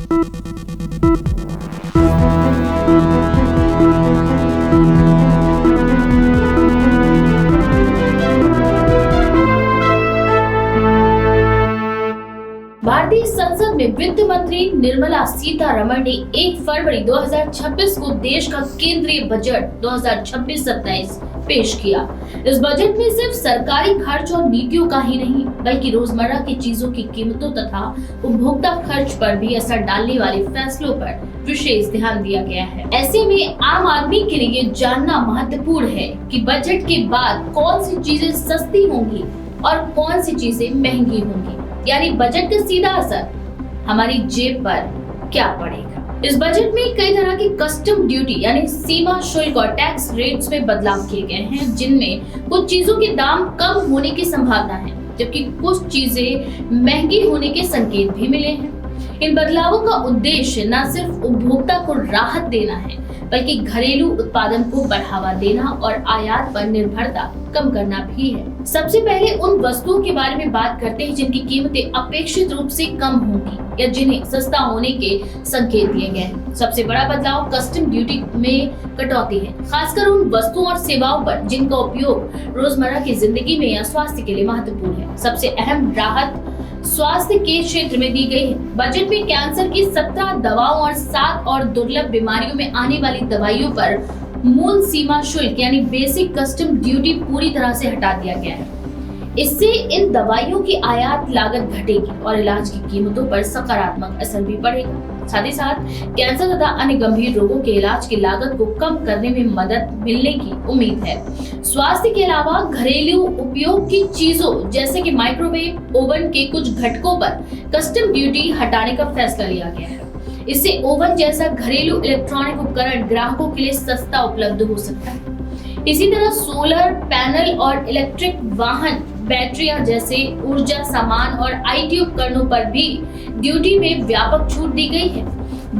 भारतीय संसद में वित्त मंत्री निर्मला सीतारमण ने 1 फरवरी 2026 को देश का केंद्रीय बजट 2026-27 पेश किया। इस बजट में सिर्फ सरकारी खर्च और नीतियों का ही नहीं, बल्कि रोजमर्रा की चीजों की कीमतों तथा उपभोक्ता खर्च पर भी असर डालने वाले फैसलों पर विशेष ध्यान दिया गया है। ऐसे में आम आदमी के लिए जानना महत्वपूर्ण है कि बजट के बाद कौन सी चीजें सस्ती होंगी और कौन सी चीजें महंगी होंगी, यानी बजट का सीधा असर हमारी जेब पर क्या पड़ेगा। इस बजट में कई तरह की कस्टम ड्यूटी यानी सीमा शुल्क और टैक्स रेट्स में बदलाव किए गए हैं, जिनमें कुछ चीजों के दाम कम होने की संभावना है, जबकि कुछ चीजें महंगी होने के संकेत भी मिले हैं। इन बदलावों का उद्देश्य न सिर्फ उपभोक्ता को राहत देना है, बल्कि घरेलू उत्पादन को बढ़ावा देना और आयात पर निर्भरता कम करना भी है। सबसे पहले उन वस्तुओं के बारे में बात करते हैं जिनकी कीमतें अपेक्षित रूप से कम होंगी या जिन्हें सस्ता होने के संकेत दिए गए हैं। सबसे बड़ा बदलाव कस्टम ड्यूटी में कटौती है, खासकर उन वस्तुओं और सेवाओं पर जिनका उपयोग रोजमर्रा की जिंदगी में या स्वास्थ्य के लिए महत्वपूर्ण है। सबसे अहम राहत स्वास्थ्य के क्षेत्र में दी गई है। बजट में कैंसर की 17 दवाओं और 7 और दुर्लभ बीमारियों में आने वाली दवाइयों पर मूल सीमा शुल्क यानी बेसिक कस्टम ड्यूटी पूरी तरह से हटा दिया गया है। इससे इन दवाइयों की आयात लागत घटेगी और इलाज की कीमतों पर सकारात्मक असर भी पड़ेगा। साथ ही साथ कैंसर तथा अन्य गंभीर रोगों के इलाज की लागत को कम करने में मदद मिलने की उम्मीद है। स्वास्थ्य के अलावा घरेलू उपयोग की चीजों जैसे कि माइक्रोवेव ओवन के कुछ घटकों पर कस्टम ड्यूटी हटाने का फैसला लिया गया है। इससे ओवन जैसा घरेलू इलेक्ट्रॉनिक उपकरण ग्राहकों के लिए सस्ता उपलब्ध हो सकता है। इसी तरह सोलर पैनल और इलेक्ट्रिक वाहन बैटरियां जैसे ऊर्जा सामान और आईटी उपकरणों पर भी ड्यूटी में व्यापक छूट दी गई है,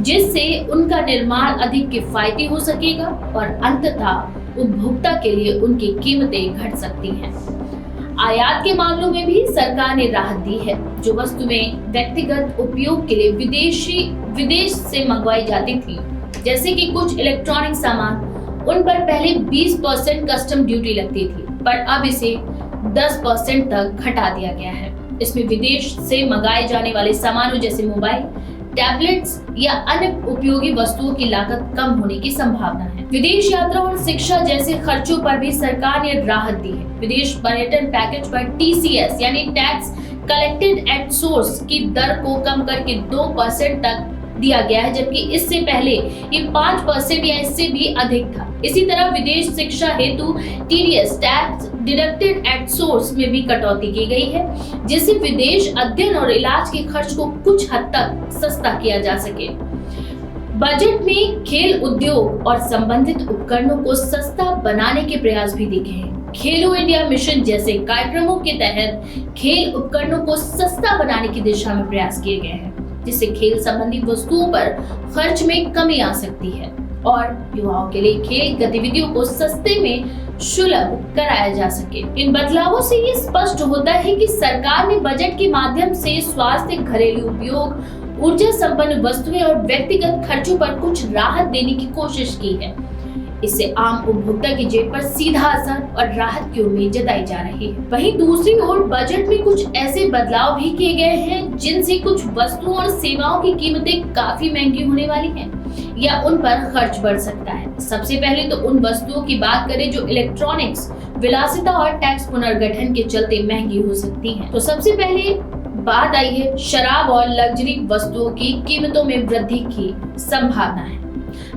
जिससे उनका निर्माण अधिक किफायती हो सकेगा और अंततः उपभोक्ता के लिए उनकी कीमतें घट सकती हैं। आयात के मामलों में भी सरकार ने राहत दी है। जो वस्तुएं व्यक्तिगत उपयोग के लिए विदेश से मंगवाई जाती थी, जैसे कि कुछ इलेक्ट्रॉनिक सामान, उन पर पहले 20% कस्टम ड्यूटी लगती थी, पर अब इसे 10% तक घटा दिया गया है। इसमें विदेश से मंगाए जाने वाले सामानों जैसे मोबाइल, टैबलेट्स या अन्य उपयोगी वस्तुओं की लागत कम होने की संभावना है। विदेश यात्रा और शिक्षा जैसे खर्चों पर भी सरकार ने राहत दी है। विदेश पर्यटन पैकेज पर TCS यानी टैक्स कलेक्टेड एट सोर्स की दर को कम करके 2% तक दिया गया है, जबकि इससे पहले ये 5% या इससे भी अधिक था। इसी तरह विदेश शिक्षा हेतु TDS tax deducted at source में भी कटौती की गई है, जिससे विदेश अध्ययन और इलाज के खर्च को कुछ हद तक सस्ता किया जा सके। बजट में खेल उद्योग और संबंधित उपकरणों को सस्ता बनाने के प्रयास भी दिखे हैं। खेलो इंडिया मिशन जैसे कार्यक्रमों के तहत खेल उपकरणों को सस्ता बनाने की दिशा में प्रयास किए गए हैं, जिससे खेल संबंधी वस्तुओं पर खर्च में कमी आ सकती है और युवाओं के लिए खेल गतिविधियों को सस्ते में सुलभ कराया जा सके। इन बदलावों से ये स्पष्ट होता है कि सरकार ने बजट के माध्यम से स्वास्थ्य, घरेलू उपयोग, ऊर्जा संपन्न वस्तुएं और व्यक्तिगत खर्चों पर कुछ राहत देने की कोशिश की है। इससे आम उपभोक्ता की जेब पर सीधा असर और राहत की उम्मीद जताई जा रही है। वहीं दूसरी ओर बजट में कुछ ऐसे बदलाव भी किए गए हैं जिनसे कुछ वस्तुओं और सेवाओं की कीमतें काफी महंगी होने वाली हैं या उन पर खर्च बढ़ सकता है। सबसे पहले तो उन वस्तुओं की बात करें जो इलेक्ट्रॉनिक्स, विलासिता और टैक्स पुनर्गठन के चलते महंगी हो सकती हैं। तो सबसे पहले बात आई है शराब और लग्जरी वस्तुओं की कीमतों में वृद्धि की संभावना है।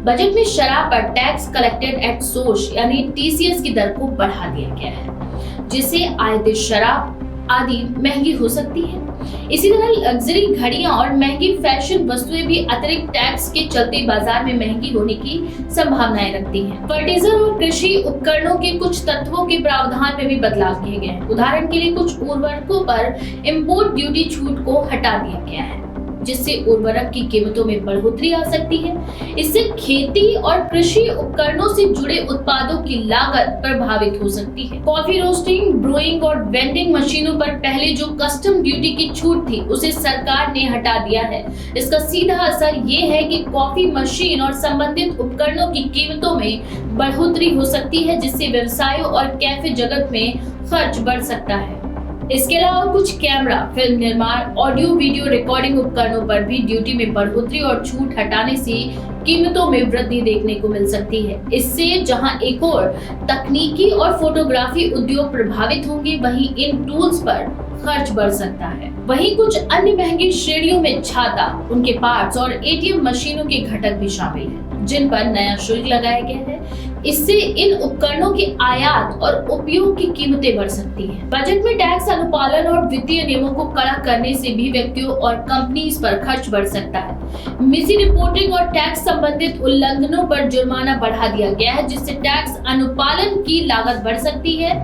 बजट में शराब पर टैक्स कलेक्टेड एट सोर्स यानी TCS की दर को बढ़ा दिया गया है, जिससे आयातित शराब आदि महंगी हो सकती है। इसी तरह लग्जरी घड़ियां और महंगी फैशन वस्तुएं भी अतिरिक्त टैक्स के चलते बाजार में महंगी होने की संभावनाएं रखती हैं। फर्टिलाइजर और कृषि उपकरणों के कुछ तत्वों के प्रावधान में भी बदलाव किए गए हैं। उदाहरण के लिए कुछ उर्वरकों पर इंपोर्ट ड्यूटी छूट को हटा दिया गया है। जिससे उर्वरक की कीमतों में बढ़ोतरी आ सकती है। इससे खेती और कृषि उपकरणों से जुड़े उत्पादों की लागत प्रभावित हो सकती है। कॉफी रोस्टिंग, ब्रूइंग और वेंडिंग मशीनों पर पहले जो कस्टम ड्यूटी की छूट थी, उसे सरकार ने हटा दिया है। इसका सीधा असर ये है कि कॉफी मशीन और संबंधित उपकरणों की कीमतों में बढ़ोतरी हो सकती है, जिससे व्यवसायों और कैफे जगत में खर्च बढ़ सकता है। इसके अलावा कुछ कैमरा, फिल्म निर्माण, ऑडियो वीडियो रिकॉर्डिंग उपकरणों पर भी ड्यूटी में बढ़ोतरी और छूट हटाने से कीमतों में वृद्धि देखने को मिल सकती है। इससे जहां एक और तकनीकी और फोटोग्राफी उद्योग प्रभावित होंगे, वहीं इन टूल्स पर खर्च बढ़ सकता है। वहीं कुछ अन्य महंगी श्रेणियों में छाता, उनके पार्ट्स और एटीएम मशीनों के घटक भी शामिल हैं, जिन पर नया शुल्क लगाया गया है। इससे इन उपकरणों के आयात और उपयोग की कीमतें बढ़ सकती हैं। बजट में टैक्स अनुपालन और वित्तीय नियमों को कड़ा करने से भी व्यक्तियों और कंपनीज पर खर्च बढ़ सकता है। मिसी रिपोर्टिंग और टैक्स संबंधित उल्लंघनों पर जुर्माना बढ़ा दिया गया है, जिससे टैक्स अनुपालन की लागत बढ़ सकती है।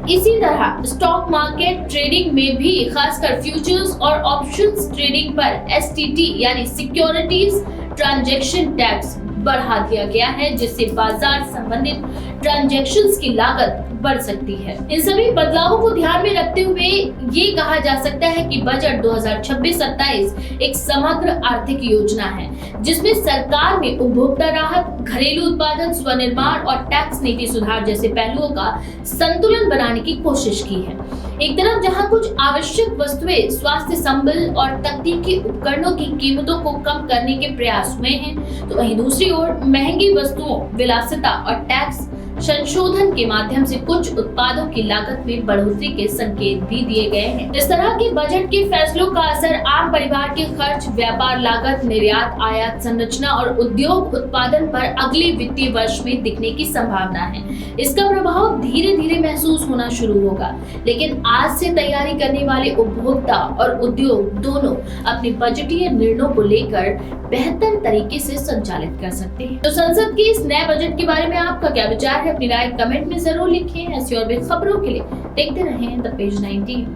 इसी तरह स्टॉक मार्केट ट्रेडिंग में भी, खासकर फ्यूचर्स और ऑप्शंस ट्रेडिंग पर एसटीटी यानी सिक्योरिटीज ट्रांजैक्शन टैक्स बढ़ा दिया गया है, जिससे बाजार संबंधित ट्रांजैक्शंस की लागत बढ़ सकती है। इन सभी बदलावों को ध्यान में रखते हुए ये कहा जा सकता है कि बजट 2026-27 एक समग्र आर्थिक योजना है, जिसमें सरकार ने उपभोक्ता राहत, घरेलू उत्पादन, स्वनिर्माण और टैक्स नीति सुधार जैसे पहलुओं का संतुलन बनाने की कोशिश की है। एक तरफ जहां कुछ आवश्यक वस्तुएं, स्वास्थ्य संबल और तकनीकी उपकरणों की कीमतों को कम करने के प्रयास हुए हैं, तो वहीं दूसरी ओर महंगी वस्तुओं, विलासिता और टैक्स संशोधन के माध्यम से कुछ उत्पादों की लागत में बढ़ोतरी के संकेत भी दिए गए हैं। इस तरह के बजट के फैसलों का असर आम परिवार के खर्च, व्यापार लागत, निर्यात, आयात संरचना और उद्योग उत्पादन पर अगले वित्तीय वर्ष में दिखने की संभावना है। इसका प्रभाव धीरे धीरे महसूस होना शुरू होगा, लेकिन आज से तैयारी करने वाले उपभोक्ता और उद्योग दोनों अपने बजटीय निर्णयों को लेकर बेहतर तरीके से संचालित कर सकते हैं। तो संसद के इस नए बजट के बारे में आपका क्या विचार है? अपनी राय कमेंट में जरूर लिखें। ऐसी और भी खबरों के लिए देखते रहें द पेज 19।